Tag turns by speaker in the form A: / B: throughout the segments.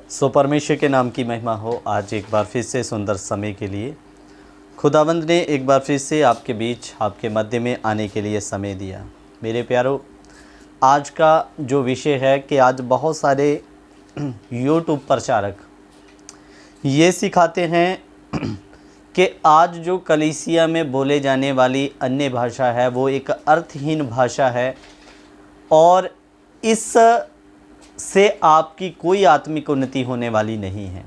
A: सो परमेश्वर के नाम की महिमा हो। आज एक बार फिर से सुंदर समय के लिए खुदावंद ने एक बार फिर से आपके बीच, आपके मध्य में आने के लिए समय दिया। मेरे प्यारो, आज का जो विषय है कि आज बहुत सारे यूट्यूब प्रचारक ये सिखाते हैं कि आज जो कलीसिया में बोले जाने वाली अन्य भाषा है वो एक अर्थहीन भाषा है और इस से आपकी कोई आत्मिक उन्नति होने वाली नहीं है।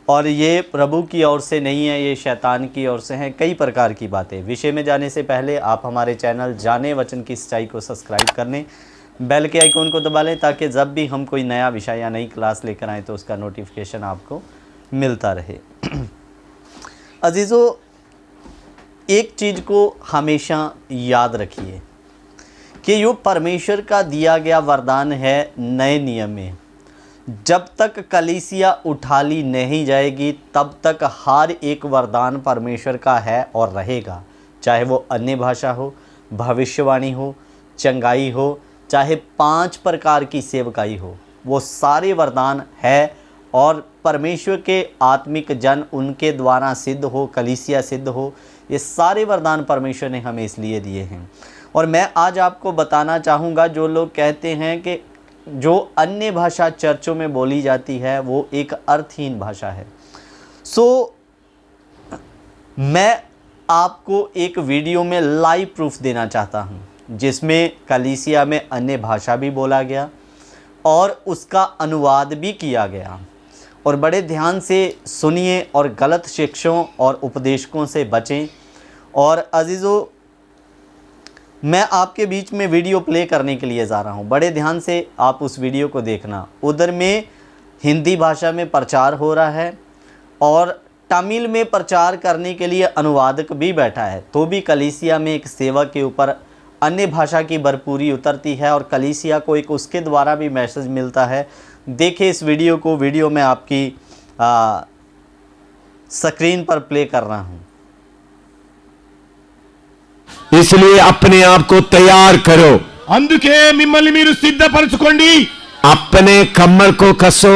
A: और ये प्रभु की ओर से नहीं है, ये शैतान की ओर से है। कई प्रकार की बातें। विषय में जाने से पहले आप हमारे चैनल जाने वचन की सच्चाई को सब्सक्राइब कर लें, बेल के आइकन को दबा लें ताकि जब भी हम कोई नया विषय या नई क्लास लेकर आएँ तो उसका नोटिफिकेशन आपको मिलता रहे। अजीज़ों, एक चीज़ को हमेशा याद रखिए कि यो परमेश्वर का दिया गया वरदान है नए नियम में। जब तक कलीसिया उठा ली नहीं जाएगी तब तक हर एक वरदान परमेश्वर का है और रहेगा, चाहे वो अन्य भाषा हो, भविष्यवाणी हो, चंगाई हो, चाहे 5 प्रकार की सेवकाई हो, वो सारे वरदान है और परमेश्वर के आत्मिक जन उनके द्वारा सिद्ध हो, कलीसिया सिद्ध हो। ये सारे वरदान परमेश्वर ने हमें इसलिए दिए हैं। और मैं आज आपको बताना चाहूँगा, जो लोग कहते हैं कि जो अन्य भाषा चर्चों में बोली जाती है वो एक अर्थहीन भाषा है। मैं आपको एक वीडियो में लाइव प्रूफ देना चाहता हूँ जिसमें कलीसिया में अन्य भाषा भी बोला गया और उसका अनुवाद भी किया गया। और बड़े ध्यान से सुनिए और गलत शिक्षकों और उपदेशकों से बचें। और अजीज़ों, मैं आपके बीच में वीडियो प्ले करने के लिए जा रहा हूं, बड़े ध्यान से आप उस वीडियो को देखना। उधर में हिंदी भाषा में प्रचार हो रहा है और तमिल में प्रचार करने के लिए अनुवादक भी बैठा है, तो भी कलीसिया में एक सेवक के ऊपर अन्य भाषा की भरपूरी उतरती है और कलीसिया को एक उसके द्वारा भी मैसेज मिलता है। देखिए इस वीडियो को, वीडियो में आपकी स्क्रीन पर प्ले कर रहा हूँ।
B: इसलिए अपने आप को तैयार करो।
C: అందుకే మిమ్మల్ని మీరు సిద్ధపరచుకోండి।
B: अपने कमर को कसो,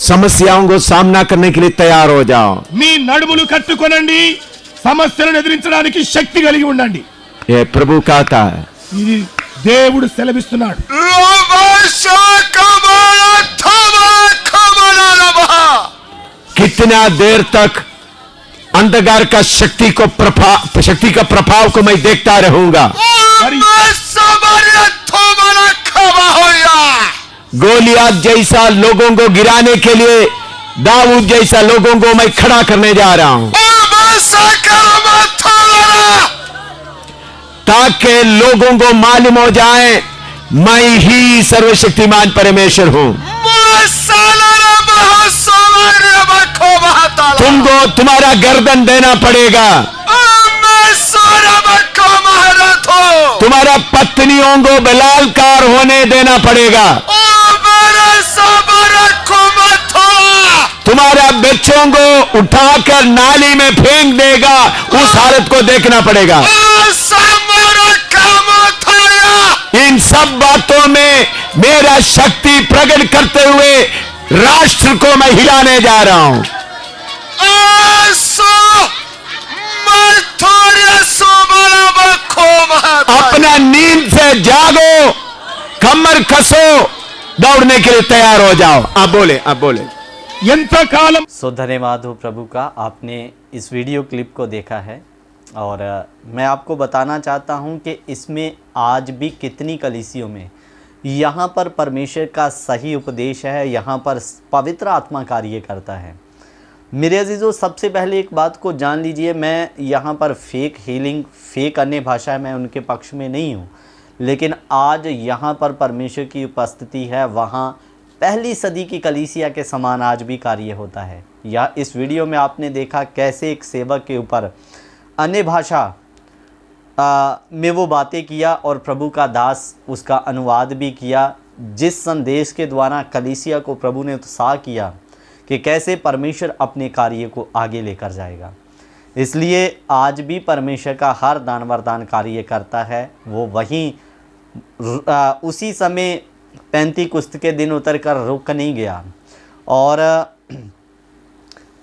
B: समस्याओं को सामना करने के लिए तैयार हो जाओ।
C: మీ నడుములు కట్టుకోనండి, సమస్యలను ఎదిరించడానికి శక్తి కలిగి ఉండండి।
B: ये प्रभु कहता है,
C: ఇది దేవుడు సెలవిస్తున్నాడు।
B: कितना देर तक अंधकार का शक्ति का प्रभाव को मैं देखता रहूंगा। गोलियात जैसा लोगों को गिराने के लिए दाऊद जैसा लोगों को मैं खड़ा करने जा रहा हूं ताकि लोगों को मालूम हो जाए मैं ही सर्वशक्तिमान परमेश्वर हूं। तुमको तुम्हारा गर्दन देना पड़ेगा, तुम्हारा पत्नियों को बलात्कार होने देना पड़ेगा, तुम्हारा बच्चों को उठाकर नाली में फेंक देगा, उस हालत को देखना पड़ेगा। इन सब बातों में मेरा शक्ति प्रकट करते हुए राष्ट्र को मैं हिलाने जा रहा हूं। अपना नींद से जागो, कमर कसो, दौड़ने के लिए तैयार हो जाओ। आप बोले।
A: सो धन्यवाद हो प्रभु का, आपने इस वीडियो क्लिप को देखा है। और मैं आपको बताना चाहता हूं कि इसमें आज भी कितनी कलीसियों में यहाँ पर परमेश्वर का सही उपदेश है, यहाँ पर पवित्र आत्मा कार्य करता है। मेरे अजीज़ों, सबसे पहले एक बात को जान लीजिए, मैं यहाँ पर फेक हीलिंग, फेक अन्य भाषा, मैं उनके पक्ष में नहीं हूँ, लेकिन आज यहाँ पर परमेश्वर की उपस्थिति है। वहाँ पहली सदी की कलीसिया के समान आज भी कार्य होता है। या इस वीडियो में आपने देखा कैसे एक सेवक के ऊपर अन्य भाषा में वो बातें किया और प्रभु का दास उसका अनुवाद भी किया, जिस संदेश के द्वारा कलीसिया को प्रभु ने उत्साह किया कि कैसे परमेश्वर अपने कार्य को आगे लेकर जाएगा। इसलिए आज भी परमेश्वर का हर दान वरदान कार्य करता है। वो वहीं उसी समय 35 कुस्त के दिन उतर कर रुक नहीं गया। और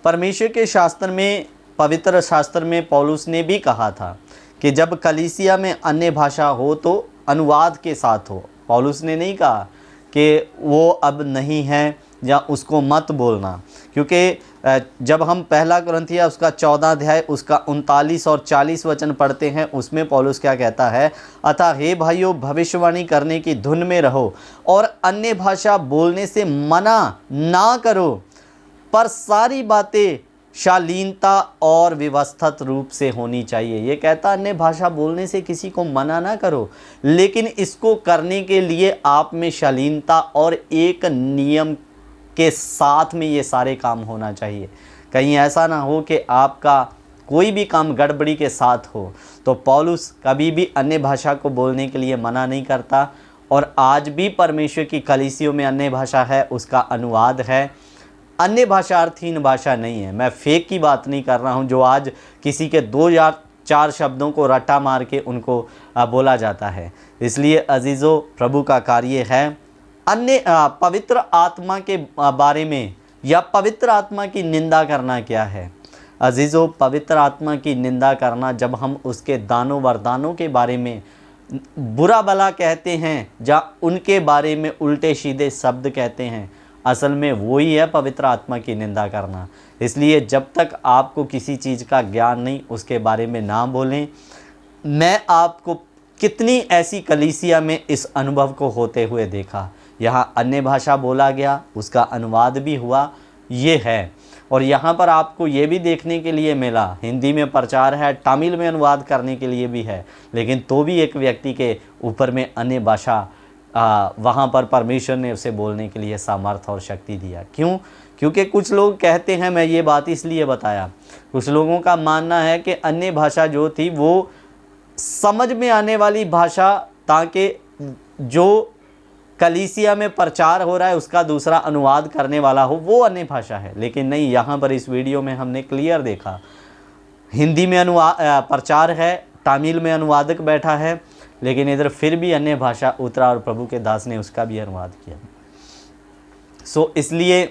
A: परमेश्वर के शास्त्र में, पवित्र शास्त्र में पौलुस ने भी कहा था कि जब कलीसिया में अन्य भाषा हो तो अनुवाद के साथ हो। पौलुस ने नहीं कहा कि वो अब नहीं है या उसको मत बोलना, क्योंकि जब हम पहला कुरिन्थिया उसका 14 अध्याय उसका 39 और 40 वचन पढ़ते हैं, उसमें पौलुस क्या कहता है, अतः हे भाइयों, भविष्यवाणी करने की धुन में रहो और अन्य भाषा बोलने से मना ना करो, पर सारी बातें शालीनता और व्यवस्थित रूप से होनी चाहिए। ये कहता अन्य भाषा बोलने से किसी को मना ना करो, लेकिन इसको करने के लिए आप में शालीनता और एक नियम के साथ में ये सारे काम होना चाहिए। कहीं ऐसा ना हो कि आपका कोई भी काम गड़बड़ी के साथ हो। तो पौलुस कभी भी अन्य भाषा को बोलने के लिए मना नहीं करता, और आज भी परमेश्वर की कलीसियों में अन्य भाषा है, उसका अनुवाद है। अन्य भाषा अर्थहीन भाषा नहीं है। मैं फेक की बात नहीं कर रहा हूँ, जो आज किसी के 2 या 4 शब्दों को रट्टा मार के उनको बोला जाता है। इसलिए अजीज़ों, प्रभु का कार्य है अन्य पवित्र आत्मा के बारे में, या पवित्र आत्मा की निंदा करना क्या है। अजीज़ों, पवित्र आत्मा की निंदा करना, जब हम उसके दानों वरदानों के बारे में बुरा भला कहते हैं या उनके बारे में उल्टे सीधे शब्द कहते हैं, असल में वही है पवित्र आत्मा की निंदा करना। इसलिए जब तक आपको किसी चीज़ का ज्ञान नहीं, उसके बारे में ना बोलें। मैं आपको कितनी ऐसी कलीसिया में इस अनुभव को होते हुए देखा। यहाँ अन्य भाषा बोला गया, उसका अनुवाद भी हुआ, ये है। और यहाँ पर आपको ये भी देखने के लिए मिला, हिंदी में प्रचार है, तमिल में अनुवाद करने के लिए भी है, लेकिन तो भी एक व्यक्ति के ऊपर में अन्य भाषा वहाँ पर परमेश्वर ने उसे बोलने के लिए सामर्थ्य और शक्ति दिया। क्यों? क्योंकि कुछ लोग कहते हैं, मैं ये बात इसलिए बताया, कुछ लोगों का मानना है कि अन्य भाषा जो थी वो समझ में आने वाली भाषा, ताकि जो कलीसिया में प्रचार हो रहा है उसका दूसरा अनुवाद करने वाला हो, वो अन्य भाषा है। लेकिन नहीं, यहाँ पर इस वीडियो में हमने क्लियर देखा, हिंदी में प्रचार है, तमिल में अनुवादक बैठा है, लेकिन इधर फिर भी अन्य भाषा उतरा और प्रभु के दास ने उसका भी अनुवाद किया। इसलिए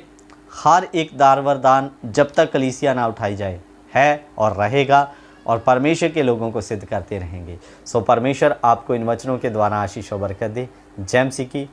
A: हर एक दान वरदान जब तक कलीसिया ना उठाई जाए है और रहेगा, और परमेश्वर के लोगों को सिद्ध करते रहेंगे। परमेश्वर आपको इन वचनों के द्वारा आशीष और बरकत दे। जय मसीह की।